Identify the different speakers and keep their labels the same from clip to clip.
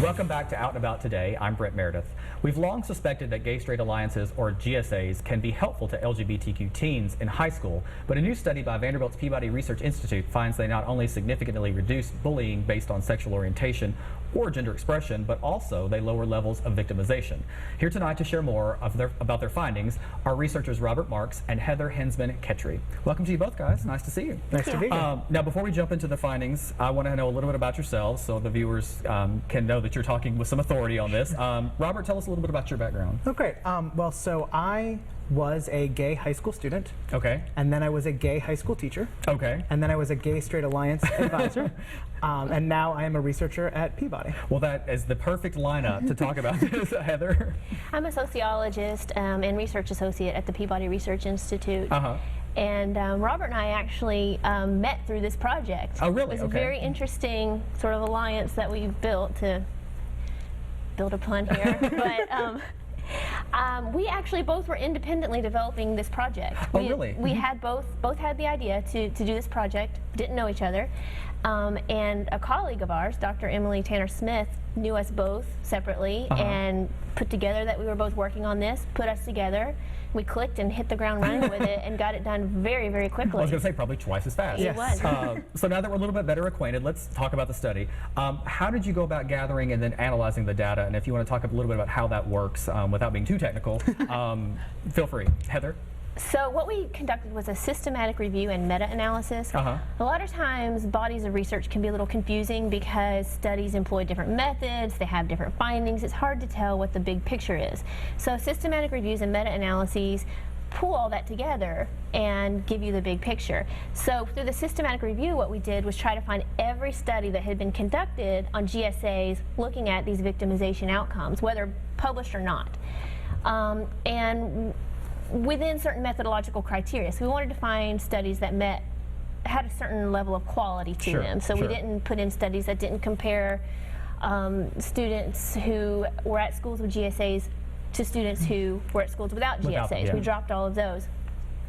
Speaker 1: Welcome back to Out and About Today. I'm Brent Meredith. We've long suspected that gay-straight alliances, or GSAs, can be helpful to LGBTQ teens in high school, but a new study by Vanderbilt's Peabody Research Institute finds they not only significantly reduce bullying based on sexual orientation or gender expression, but also they lower levels of victimization. Here tonight to share more about their findings are researchers Robert Marks and Heather Hensman-Ketry. Welcome to you both, guys. Nice to see you.
Speaker 2: Nice to be here.
Speaker 1: Now, before we jump into the findings, I want to know a little bit about yourselves so the viewers can know that you're talking with some authority on this. Robert, tell us a little bit about your background.
Speaker 2: Oh, great. Well, so I was a gay high school student.
Speaker 1: Okay.
Speaker 2: And then I was a gay high school teacher.
Speaker 1: Okay.
Speaker 2: And then I was a gay straight alliance advisor. And now I am a researcher at Peabody.
Speaker 1: Well, that is the perfect lineup to talk about this, Heather.
Speaker 3: I'm a sociologist and research associate at the Peabody Research Institute. And Robert and I actually met through this project.
Speaker 1: Oh, really?
Speaker 3: It was a very interesting sort of alliance that we've built to build a pun here. But we actually both were independently developing this project.
Speaker 1: Really?
Speaker 3: We had both had the idea to do this project, didn't know each other. And a colleague of ours, Dr. Emily Tanner-Smith, knew us both separately and put together that we were both working on this, put us together. We clicked and hit the ground running with it and got it done very, very quickly.
Speaker 1: I was going to say probably twice as fast.
Speaker 3: It was.
Speaker 1: So now that we're a little bit better acquainted, let's talk about the study. How did you go about gathering and then analyzing the data? And if you want to talk a little bit about how that works without being too technical, feel free. Heather?
Speaker 3: So what we conducted was a systematic review and meta-analysis. A lot of times bodies of research can be a little confusing because studies employ different methods, they have different findings. It's hard to tell what the big picture is. So systematic reviews and meta-analyses pull all that together and give you the big picture. So through the systematic review, what we did was try to find every study that had been conducted on GSAs looking at these victimization outcomes, whether published or not. And within certain methodological criteria. So we wanted to find studies that had a certain level of quality to them. So we didn't put in studies that didn't compare students who were at schools with GSAs to students who were at schools without GSAs. We dropped all of those.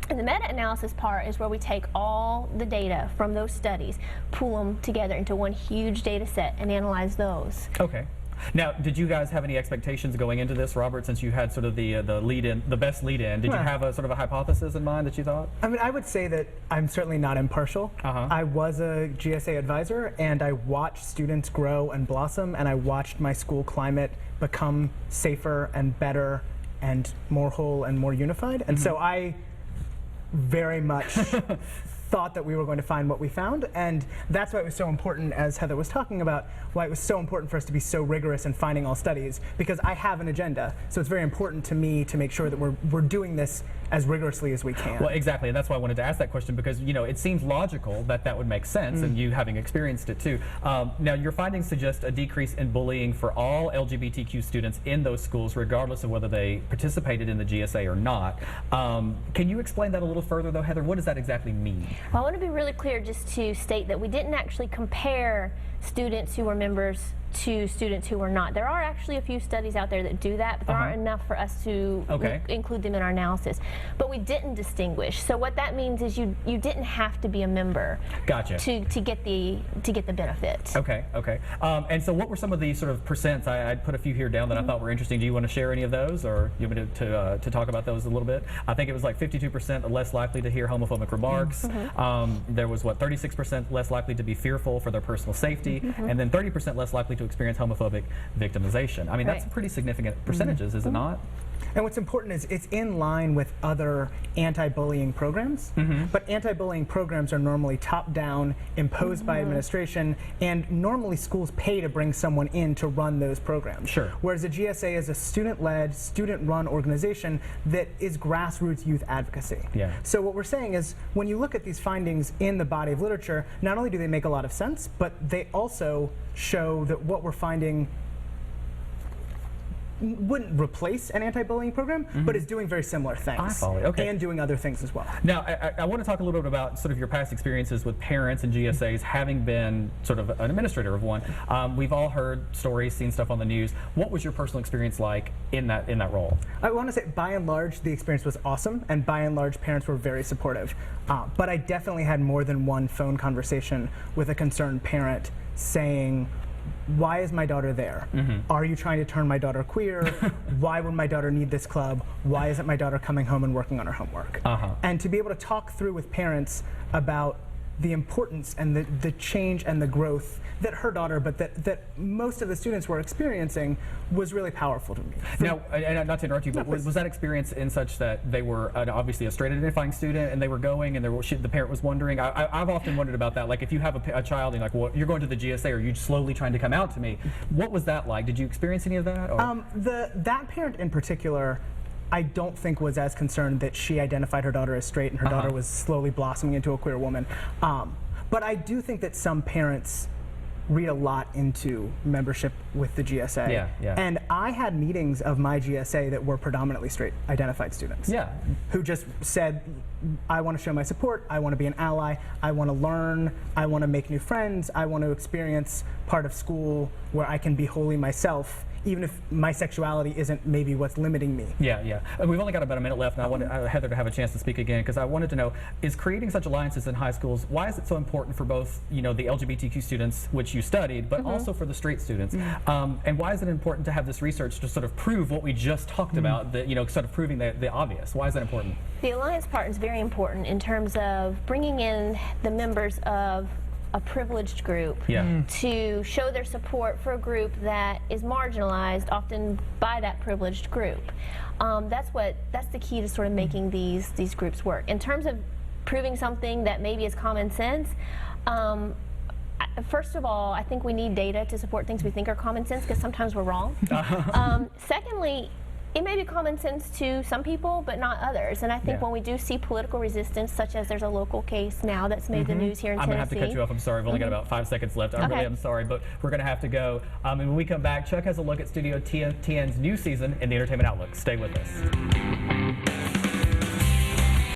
Speaker 3: And the meta-analysis part is where we take all the data from those studies, pull them together into one huge data set and analyze those.
Speaker 1: Okay. Now, did you guys have any expectations going into this, Robert, since you had sort of the lead-in, the best lead-in? Did you have a sort of a hypothesis in mind that you thought?
Speaker 2: I mean, I would say that I'm certainly not impartial. I was a GSA advisor, and I watched students grow and blossom, and I watched my school climate become safer and better and more whole and more unified. And so I very much thought that we were going to find what we found, and that's why it was so important, as Heather was talking about, why it was so important for us to be so rigorous in finding all studies, because I have an agenda, so it's very important to me to make sure that we're doing this as rigorously as we can.
Speaker 1: Well, exactly, and that's why I wanted to ask that question, because it seems logical that that would make sense, and you having experienced it too. Now, your findings suggest a decrease in bullying for all LGBTQ students in those schools, regardless of whether they participated in the GSA or not. Can you explain that a little further, though, Heather? What does that exactly mean?
Speaker 3: Well, I want to be really clear just to state that we didn't actually compare students who were members to students who were not. There are actually a few studies out there that do that, but there aren't enough for us to include them in our analysis. But we didn't distinguish. So what that means is you didn't have to be a member to get the benefit.
Speaker 1: Okay. And so what were some of the sort of percents? I'd put a few here down that I thought were interesting. Do you want to share any of those, or you want me to talk about those a little bit? I think it was like 52% less likely to hear homophobic remarks. There was 36% less likely to be fearful for their personal safety, and then 30% less likely to experience homophobic victimization. I mean, that's pretty significant percentages, is it not?
Speaker 2: And what's important is it's in line with other anti-bullying programs, but anti-bullying programs are normally top-down, imposed by administration, and normally schools pay to bring someone in to run those programs. Whereas a GSA is a student-led, student-run organization that is grassroots youth advocacy. So what we're saying is, when you look at these findings in the body of literature, not only do they make a lot of sense, but they also show that what we're finding wouldn't replace an anti-bullying program, but is doing very similar things. And doing other things as well.
Speaker 1: Now, I want to talk a little bit about sort of your past experiences with parents and GSAs, having been sort of an administrator of one. We've all heard stories, seen stuff on the news. What was your personal experience like in that role?
Speaker 2: I want to say, by and large, the experience was awesome, and by and large, parents were very supportive. But I definitely had more than one phone conversation with a concerned parent saying, why is my daughter there? Are you trying to turn my daughter queer? Why would my daughter need this club? Why isn't my daughter coming home and working on her homework? And to be able to talk through with parents about the importance and the change and the growth that her daughter, but that most of the students were experiencing, was really powerful to me.
Speaker 1: Now, and not to interrupt you, but was that experience in such that they were obviously a straight identifying student and they were going and the parent was wondering? I've often wondered about that. Like, if you have a child and like, well, you're going to the GSA, or you're slowly trying to come out to me, what was that like? Did you experience any of that? Or?
Speaker 2: That parent in particular, I don't think was as concerned that she identified her daughter as straight and her daughter was slowly blossoming into a queer woman. But I do think that some parents read a lot into membership with the GSA.
Speaker 1: Yeah.
Speaker 2: And I had meetings of my GSA that were predominantly straight identified students. Who just said, I want to show my support, I want to be an ally, I want to learn, I want to make new friends, I want to experience part of school where I can be wholly myself, even if my sexuality isn't maybe what's limiting me.
Speaker 1: Yeah. We've only got about a minute left, and I wanted Heather to have a chance to speak again, because I wanted to know, is creating such alliances in high schools, why is it so important for both, the LGBTQ students, which you studied, but also for the straight students? And why is it important to have this research to sort of prove what we just talked about, sort of proving the obvious? Why is that important?
Speaker 3: The alliance part is very important in terms of bringing in the members of a privileged group to show their support for a group that is marginalized, often by that privileged group. That's the key to sort of making these groups work. In terms of proving something that maybe is common sense, first of all, I think we need data to support things we think are common sense, because sometimes we're wrong. Secondly, it may be common sense to some people, but not others. And I think when we do see political resistance, such as there's a local case now that's made the news here in Tennessee.
Speaker 1: I'm going to have to cut you off. I'm sorry. We've only got about 5 seconds left. I really am sorry, but we're going to have to go. And when we come back, Chuck has a look at Studio TN's new season in the Entertainment Outlook. Stay with us.